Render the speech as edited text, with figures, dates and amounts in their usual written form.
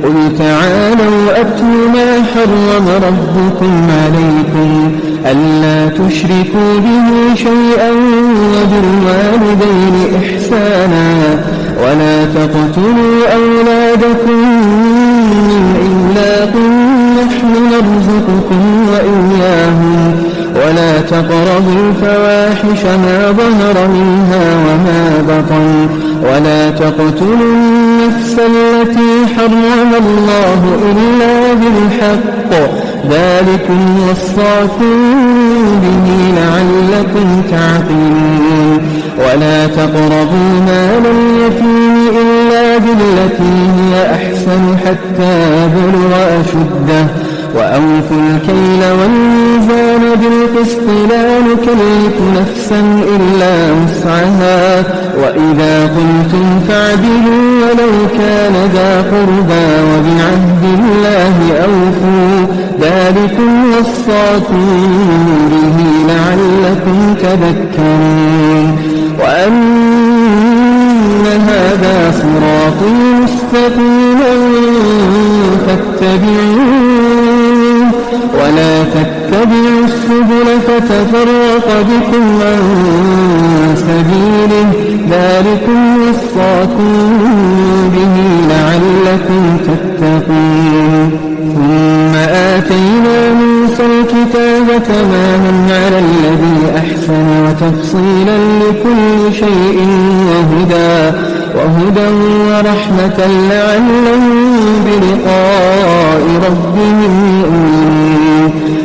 قل تعالوا أتل ما حرم ربكم عليكم ألا تشركوا به شيئا وبالوالدين إحسانا ولا تقتلوا أولادكم من إملاق نحن نرزقكم وإياهم ولا تقربوا الفواحش ما ظهر منها وما بطن ولا تقتلوا النفس التي حرم الله إلا بالحق ذلكم وصاكم به لعلكم تعقلون ولا تقربوا مال اليتيم إلا بالتي هي أحسن حتى يبلغ أشده وأوفوا الكيل والميزان بالقسط لا نكلف نفسا إلا وسعها وإذا قلتم فاعدلوا ولو كان ذا قربى وبعهد الله أوفوا ذلكم وصاكم به لعلكم تذكرون وأن هذا صراطي مستقيما فاتبعوه ولا تتبعوا السبل فتفرق بكم عن سبيله ذلكم وصاكم به لعلكم تتقون ثم آتينا موسى الكتاب تماما على الذي أحسن وتفصيلا لكل شيء وهدى ورحمة لعلهم بلقاء ربهم يؤمنون